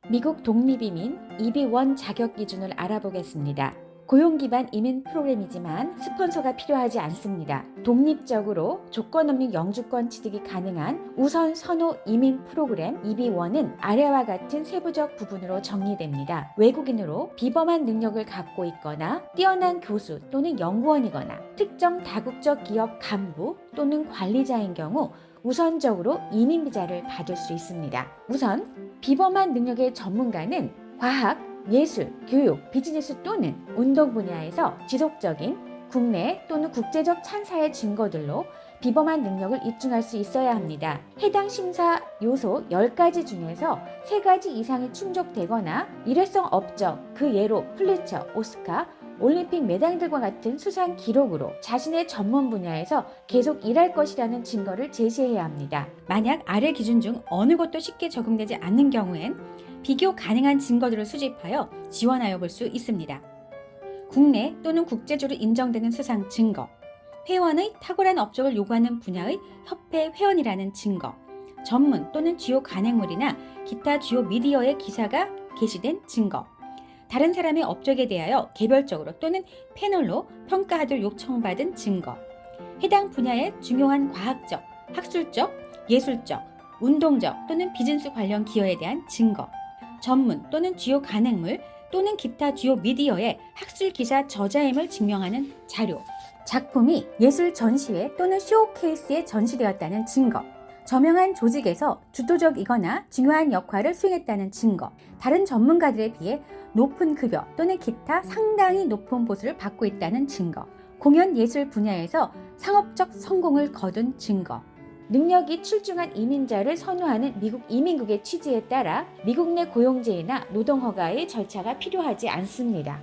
미국 독립이민 EB1 자격 기준을 알아보겠습니다. 고용 기반 이민 프로그램이지만 스폰서가 필요하지 않습니다. 독립적으로 조건 없는 영주권 취득이 가능한 우선 선호 이민 프로그램 EB1은 아래와 같은 세부적 부분으로 정리됩니다. 외국인으로 비범한 능력을 갖고 있거나 뛰어난 교수 또는 연구원이거나 특정 다국적 기업 간부 또는 관리자인 경우 우선적으로 이민 비자를 받을 수 있습니다. 우선 비범한 능력의 전문가는 과학, 예술, 교육, 비즈니스 또는 운동 분야에서 지속적인 국내 또는 국제적 찬사의 증거들로 비범한 능력을 입증할 수 있어야 합니다. 해당 심사 요소 10가지 중에서 3가지 이상이 충족되거나 일회성 업적, 그 예로 플리처, 오스카, 올림픽 메달들과 같은 수상 기록으로 자신의 전문 분야에서 계속 일할 것이라는 증거를 제시해야 합니다. 만약 아래 기준 중 어느 것도 쉽게 적용되지 않는 경우엔 비교 가능한 증거들을 수집하여 지원하여 볼 수 있습니다. 국내 또는 국제적으로 인정되는 수상 증거, 회원의 탁월한 업적을 요구하는 분야의 협회 회원이라는 증거, 전문 또는 주요 간행물이나 기타 주요 미디어의 기사가 게시된 증거, 다른 사람의 업적에 대하여 개별적으로 또는 패널로 평가하도록 요청받은 증거, 해당 분야의 중요한 과학적, 학술적, 예술적, 운동적 또는 비즈니스 관련 기여에 대한 증거, 전문 또는 주요 간행물 또는 기타 주요 미디어의 학술 기사 저자임을 증명하는 자료, 작품이 예술 전시회 또는 쇼케이스에 전시되었다는 증거, 저명한 조직에서 주도적이거나 중요한 역할을 수행했다는 증거, 다른 전문가들에 비해 높은 급여 또는 기타 상당히 높은 보수를 받고 있다는 증거, 공연 예술 분야에서 상업적 성공을 거둔 증거, 능력이 출중한 이민자를 선호하는 미국 이민국의 취지에 따라 미국 내 고용제의나 노동허가의 절차가 필요하지 않습니다.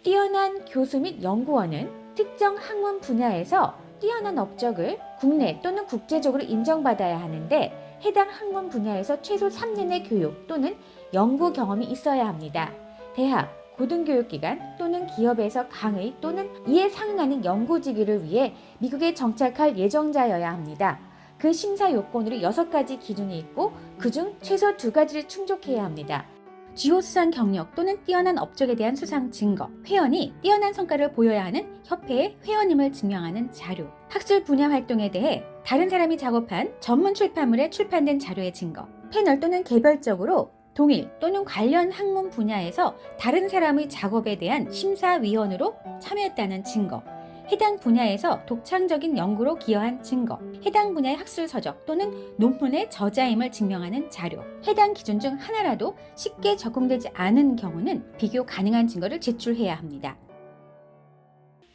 뛰어난 교수 및 연구원은 특정 학문 분야에서 뛰어난 업적을 국내 또는 국제적으로 인정받아야 하는데 해당 학문 분야에서 최소 3년의 교육 또는 연구 경험이 있어야 합니다. 대학, 고등교육기관 또는 기업에서 강의 또는 이에 상응하는 연구직위를 위해 미국에 정착할 예정자여야 합니다. 그 심사 요건으로 6가지 기준이 있고 그중 최소 2가지를 충족해야 합니다. 주요 수상 경력 또는 뛰어난 업적에 대한 수상 증거, 회원이 뛰어난 성과를 보여야 하는 협회의 회원임을 증명하는 자료, 학술 분야 활동에 대해 다른 사람이 작업한 전문 출판물에 출판된 자료의 증거, 패널 또는 개별적으로 동일 또는 관련 학문 분야에서 다른 사람의 작업에 대한 심사위원으로 참여했다는 증거, 해당 분야에서 독창적인 연구로 기여한 증거, 해당 분야의 학술 서적 또는 논문의 저자임을 증명하는 자료, 해당 기준 중 하나라도 쉽게 적용되지 않은 경우는 비교 가능한 증거를 제출해야 합니다.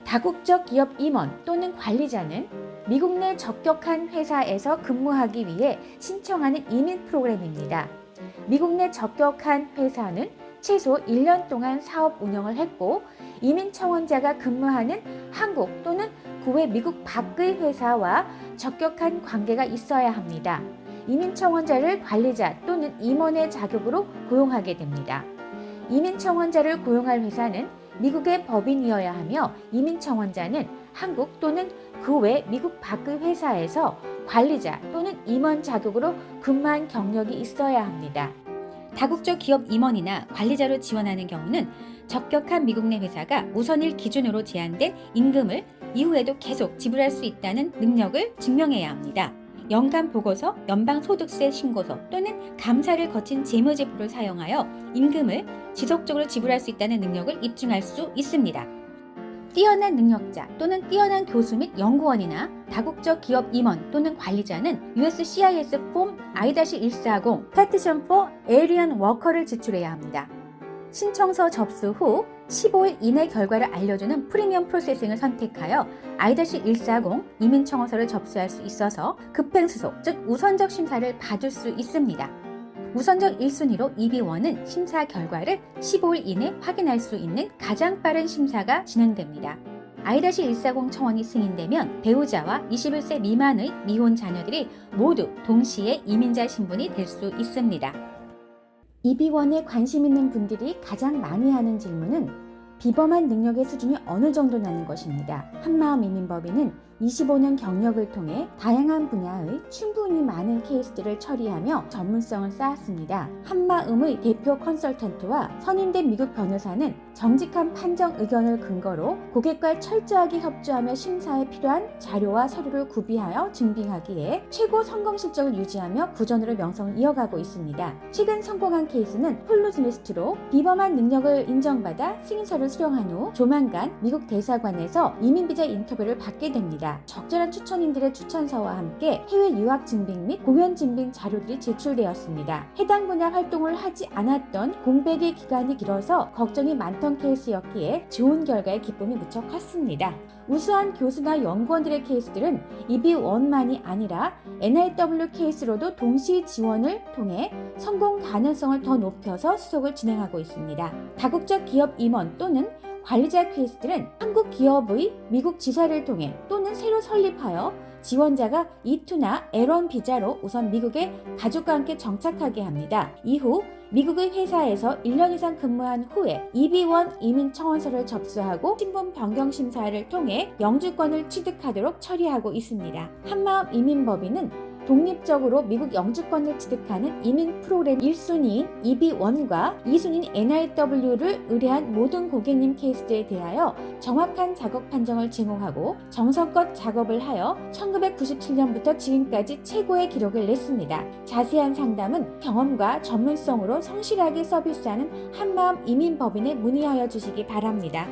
다국적 기업 임원 또는 관리자는 미국 내 적격한 회사에서 근무하기 위해 신청하는 이민 프로그램입니다. 미국 내 적격한 회사는 최소 1년 동안 사업 운영을 했고 이민 청원자가 근무하는 한국 또는 그 외 미국 밖의 회사와 적격한 관계가 있어야 합니다. 이민 청원자를 관리자 또는 임원의 자격으로 고용하게 됩니다. 이민 청원자를 고용할 회사는 미국의 법인이어야 하며 이민 청원자는 한국 또는 그 외 미국 밖의 회사에서 관리자 또는 임원 자격으로 근무한 경력이 있어야 합니다. 다국적 기업 임원이나 관리자로 지원하는 경우는 적격한 미국 내 회사가 우선일 기준으로 제한된 임금을 이후에도 계속 지불할 수 있다는 능력을 증명해야 합니다. 연간 보고서, 연방소득세 신고서 또는 감사를 거친 재무제표를 사용하여 임금을 지속적으로 지불할 수 있다는 능력을 입증할 수 있습니다. 뛰어난 능력자 또는 뛰어난 교수 및 연구원이나 다국적 기업 임원 또는 관리자는 USCIS 폼 I-140 Petition for Alien Worker를 제출해야 합니다. 신청서 접수 후 15일 이내 결과를 알려주는 프리미엄 프로세싱을 선택하여 I-140 이민 청원서를 접수할 수 있어서 급행수속, 즉 우선적 심사를 받을 수 있습니다. 우선적 1순위로 EB1은 심사 결과를 15일 이내 확인할 수 있는 가장 빠른 심사가 진행됩니다. I-140 청원이 승인되면 배우자와 21세 미만의 미혼 자녀들이 모두 동시에 이민자 신분이 될 수 있습니다. EB1에 관심 있는 분들이 가장 많이 하는 질문은 비범한 능력의 수준이 어느 정도냐는 것입니다. 한마음 이민법인은 25년 경력을 통해 다양한 분야의 충분히 많은 케이스들을 처리하며 전문성을 쌓았습니다. 한마음의 대표 컨설턴트와 선임된 미국 변호사는 정직한 판정 의견을 근거로 고객과 철저하게 협조하며 심사에 필요한 자료와 서류를 구비하여 증빙하기에 최고 성공 실적을 유지하며 구전으로 명성을 이어가고 있습니다. 최근 성공한 케이스는 폴루즈미스트로 비범한 능력을 인정받아 승인서를 수령한 후 조만간 미국 대사관에서 이민비자 인터뷰를 받게 됩니다. 적절한 추천인들의 추천서와 함께 해외 유학 증빙 및 공연 증빙 자료들이 제출되었습니다. 해당 분야 활동을 하지 않았던 공백의 기간이 길어서 걱정이 많던 케이스였기에 좋은 결과의 기쁨이 무척 컸습니다. 우수한 교수나 연구원들의 케이스들은 EB1만이 아니라 NIW 케이스로도 동시 지원을 통해 성공 가능성을 더 높여서 수속을 진행하고 있습니다. 다국적 기업 임원 또는 관리자 케이스들은 한국 기업의 미국 지사를 통해 또는 새로 설립하여 지원자가 E2나 L1 비자로 우선 미국에 가족과 함께 정착하게 합니다. 이후 미국의 회사에서 1년 이상 근무한 후에 EB1 이민 청원서를 접수하고 신분 변경 심사를 통해 영주권을 취득하도록 처리하고 있습니다. 한마음 이민법인은 독립적으로 미국 영주권을 취득하는 이민 프로그램 1순위인 EB1과 2순위인 NIW를 의뢰한 모든 고객님 케이스들에 대하여 정확한 작업 판정을 제공하고 정성껏 작업을 하여 1997년부터 지금까지 최고의 기록을 냈습니다. 자세한 상담은 경험과 전문성으로 성실하게 서비스하는 한마음 이민법인에 문의하여 주시기 바랍니다.